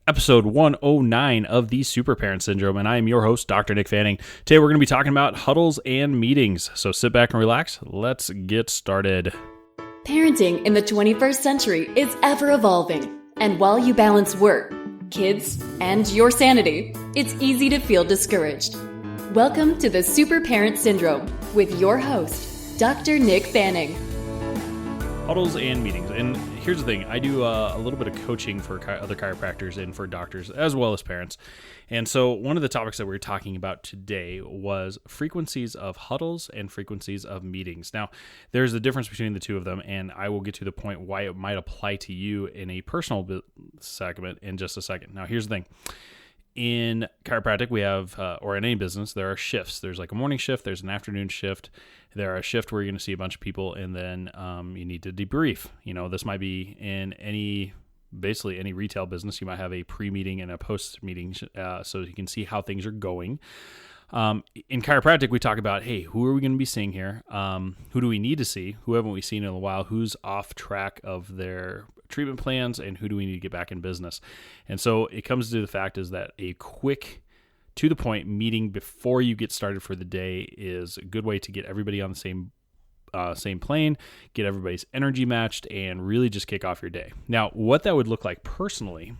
episode 109 of the Super Parent Syndrome, and I am your host, Dr. Nick Fanning. Today we're going to be talking about huddles and meetings, so sit back and relax. Let's get started. Parenting in the 21st century is ever evolving, and while you balance work, kids, and your sanity, it's easy to feel discouraged. Welcome to the Super Parent Syndrome with your host, Dr. Nick Fanning. Huddles and meetings. And here's the thing. I do a little bit of coaching for other chiropractors and for doctors as well as parents. And so one of the topics that we were talking about today was frequencies of huddles and frequencies of meetings. Now, there's a difference between the two of them, and I will get to the point why it might apply to you in a personal segment in just a second. Now, here's the thing. In chiropractic, we have, or in any business, there are shifts. There's like a morning shift, there's an afternoon shift. There are a shift where you're going to see a bunch of people, and then you need to debrief. You know, this might be in basically any retail business. You might have a pre-meeting and a post-meeting so you can see how things are going. In chiropractic, we talk about, hey, who are we going to be seeing here? Who do we need to see? Who haven't we seen in a while? Who's off track of their treatment plans, and who do we need to get back in business? And so it comes to the fact is that a quick, to the point meeting before you get started for the day is a good way to get everybody on the same plane, get everybody's energy matched, and really just kick off your day. Now, what that would look like personally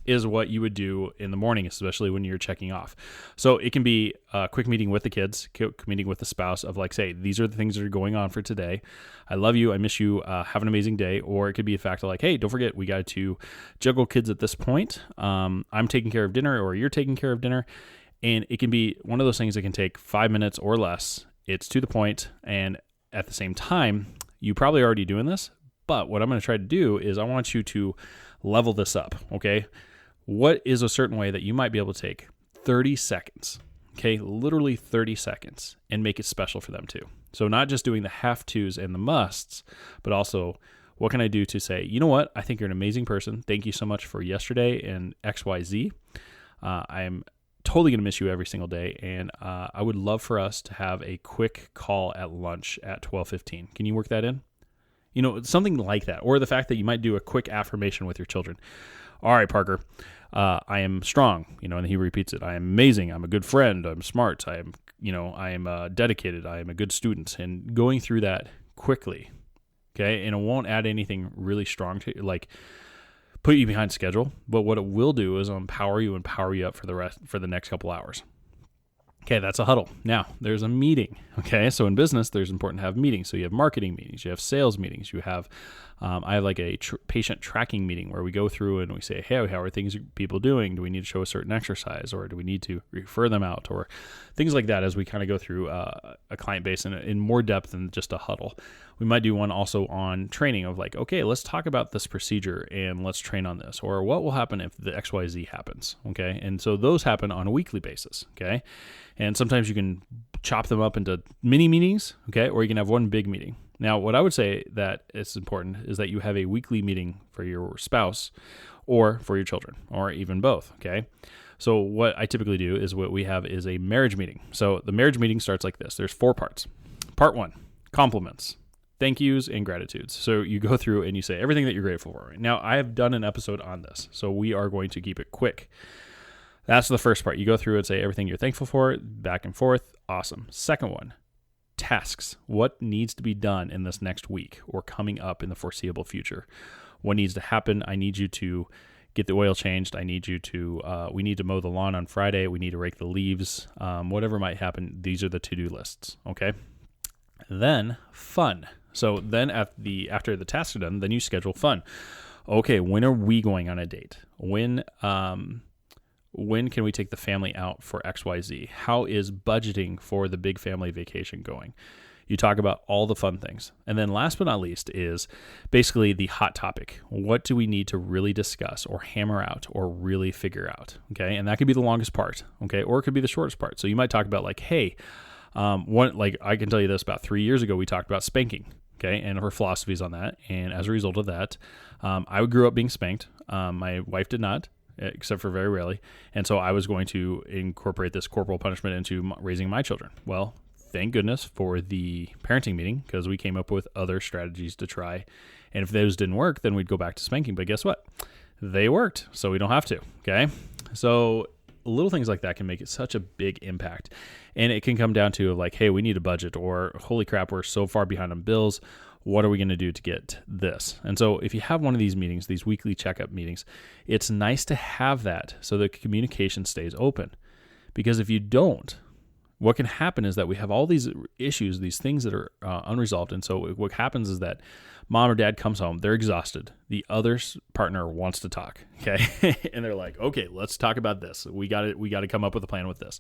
is what you would do in the morning, especially when you're checking off. So it can be a quick meeting with the kids, quick meeting with the spouse of like, say, these are the things that are going on for today. I love you. I miss you. Have an amazing day. Or it could be a fact of like, hey, don't forget, we got to juggle kids at this point. I'm taking care of dinner, or you're taking care of dinner. And it can be one of those things that can take 5 minutes or less. It's to the point, and at the same time, you probably already doing this, but what I'm going to try to do is I want you to level this up, okay? What is a certain way that you might be able to take 30 seconds, okay, literally 30 seconds, and make it special for them too? So not just doing the have-tos and the musts, but also what can I do to say, you know what, I think you're an amazing person. Thank you so much for yesterday and XYZ. I'm totally going to miss you every single day, and I would love for us to have a quick call at lunch at 12:15. Can you work that in? You know, something like that. Or the fact that you might do a quick affirmation with your children. All right, Parker, I am strong, you know, and he repeats it. I am amazing. I'm a good friend. I'm smart. I am dedicated. I am a good student. And going through that quickly, okay, and it won't add anything really strong to you, like put you behind schedule, but what it will do is empower you up for the next couple hours. Okay, that's a huddle. Now, there's a meeting. Okay, so in business, there's important to have meetings. So you have marketing meetings, you have sales meetings, you have, I have like a patient tracking meeting where we go through and we say, hey, how are people doing? Do we need to show a certain exercise, or do we need to refer them out, or things like that as we kind of go through a client base in more depth than just a huddle. We might do one also on training of like, okay, let's talk about this procedure and let's train on this, or what will happen if the XYZ happens, okay? And so those happen on a weekly basis, okay? And sometimes you can chop them up into mini meetings, okay? Or you can have one big meeting. Now, what I would say that is important is that you have a weekly meeting for your spouse or for your children, or even both, okay? So what I typically do is what we have is a marriage meeting. So the marriage meeting starts like this. There's 4 parts. Part 1, compliments, thank yous, and gratitudes. So you go through and you say everything that you're grateful for. Now, I have done an episode on this, so we are going to keep it quick. That's the first part. You go through and say everything you're thankful for, back and forth. Awesome. Second one, tasks. What needs to be done in this next week or coming up in the foreseeable future? What needs to happen? I need you to get the oil changed. I need you to, we need to mow the lawn on Friday. We need to rake the leaves. Whatever might happen, these are the to-do lists, okay? Then fun. So then after the tasks are done, then you schedule fun. Okay, when are we going on a date? When can we take the family out for XYZ? How is budgeting for the big family vacation going? You talk about all the fun things. And then last but not least is basically the hot topic. What do we need to really discuss or hammer out or really figure out? Okay. And that could be the longest part. Okay. Or it could be the shortest part. So you might talk about like, hey, I can tell you this, about 3 years ago, we talked about spanking. Okay. And her philosophies on that. And as a result of that, I grew up being spanked. My wife did not, except for very rarely. And so I was going to incorporate this corporal punishment into raising my children. Well, thank goodness for the parenting meeting, because we came up with other strategies to try. And if those didn't work, then we'd go back to spanking. But guess what? They worked, so we don't have to, okay? So little things like that can make it such a big impact. And it can come down to like, hey, we need a budget, or holy crap, we're so far behind on bills. What are we going to do to get this? And so if you have one of these meetings, these weekly checkup meetings, it's nice to have that so the communication stays open. Because if you don't, what can happen is that we have all these issues, these things that are unresolved. And so what happens is that mom or dad comes home, they're exhausted. The other partner wants to talk, okay? And they're like, okay, let's talk about this. We got to come up with a plan with this.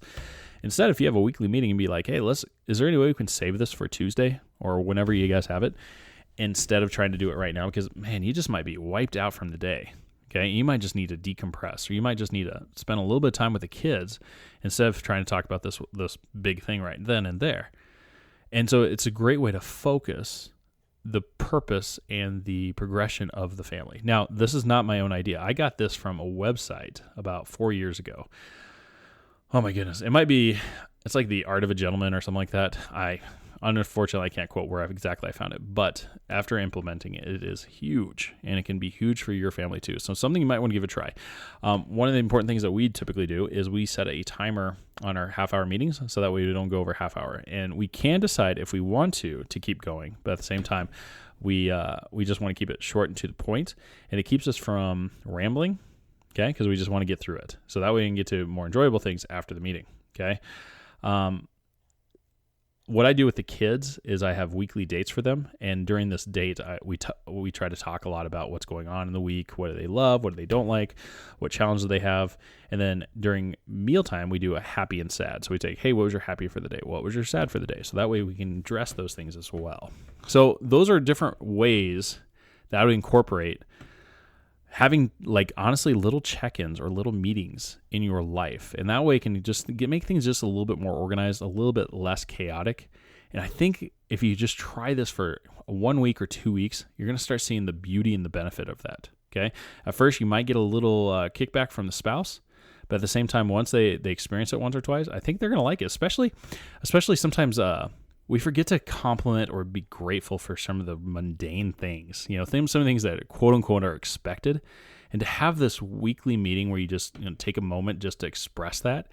Instead, if you have a weekly meeting and be like, hey, is there any way we can save this for Tuesday or whenever you guys have it, instead of trying to do it right now? Because, man, you just might be wiped out from the day. Okay, you might just need to decompress, or you might just need to spend a little bit of time with the kids instead of trying to talk about this big thing right then and there. And so it's a great way to focus the purpose and the progression of the family. Now, this is not my own idea. I got this from a website about 4 years ago. Oh my goodness. It's like The Art of a Gentleman or something like that. Unfortunately, I can't quote where exactly I found it, but after implementing it, it is huge, and it can be huge for your family too. So something you might want to give a try. One of the important things that we typically do is we set a timer on our half-hour meetings, so that way we don't go over half hour. And we can decide if we want to keep going, but at the same time, we just want to keep it short and to the point, and it keeps us from rambling, okay? Because we just want to get through it. So that way we can get to more enjoyable things after the meeting, okay? What I do with the kids is I have weekly dates for them, and during this date, we try to talk a lot about what's going on in the week, what do they love, what do they don't like, what challenges they have, and then during mealtime, we do a happy and sad. So we take, hey, what was your happy for the day? What was your sad for the day? So that way we can address those things as well. So those are different ways that I would incorporate having, like, honestly, little check-ins or little meetings in your life. And that way it can just make things just a little bit more organized, a little bit less chaotic. And I think if you just try this for 1 week or 2 weeks, you're going to start seeing the beauty and the benefit of that, okay? At first, you might get a little kickback from the spouse, but at the same time, once they experience it once or twice, I think they're going to like it, especially sometimes we forget to compliment or be grateful for some of the mundane things, some of the things that quote unquote are expected. And to have this weekly meeting where you just take a moment just to express that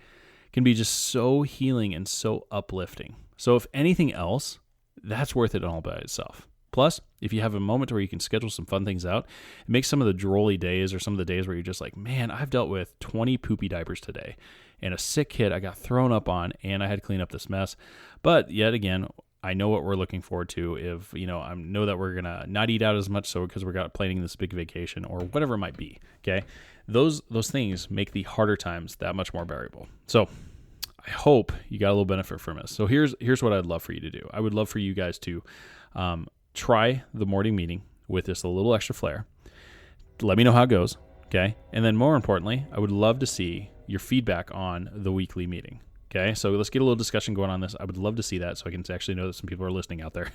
can be just so healing and so uplifting. So if anything else, that's worth it all by itself. Plus, if you have a moment where you can schedule some fun things out, it makes some of the drolly days or some of the days where you're just like, man, I've dealt with 20 poopy diapers today and a sick kid I got thrown up on and I had to clean up this mess. But yet again, I know what we're looking forward to if, I know that we're going to not eat out as much so because we're planning this big vacation or whatever it might be, okay? Those things make the harder times that much more bearable. So I hope you got a little benefit from this. So here's what I'd love for you to do. I would love for you guys to try the morning meeting with just a little extra flair. Let me know how it goes, okay? And then more importantly, I would love to see your feedback on the weekly meeting, okay? So let's get a little discussion going on this. I would love to see that so I can actually know that some people are listening out there.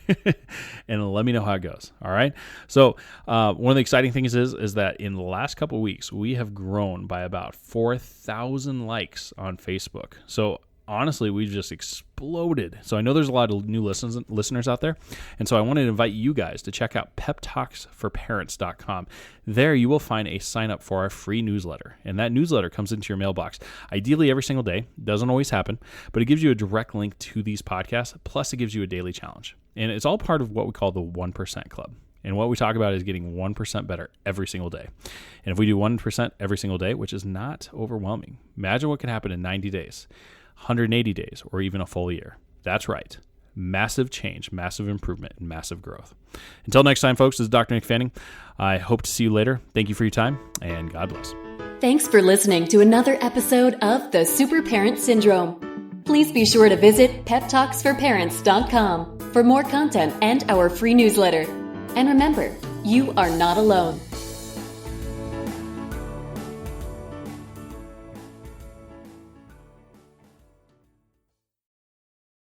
And let me know how it goes, all right? So one of the exciting things is that in the last couple of weeks, we have grown by about 4,000 likes on Facebook. So honestly, we've just exploded. So I know there's a lot of new listeners out there. And so I wanted to invite you guys to check out peptalksforparents.com. There you will find a sign up for our free newsletter. And that newsletter comes into your mailbox, ideally every single day. Doesn't always happen, but it gives you a direct link to these podcasts. Plus it gives you a daily challenge. And it's all part of what we call the 1% Club. And what we talk about is getting 1% better every single day. And if we do 1% every single day, which is not overwhelming, imagine what can happen in 90 days. 180 days, or even a full year. That's right. Massive change, massive improvement, and massive growth. Until next time, folks, this is Dr. Nick Fanning. I hope to see you later. Thank you for your time, and God bless. Thanks for listening to another episode of The Super Parent Syndrome. Please be sure to visit peptalksforparents.com for more content and our free newsletter. And remember, you are not alone.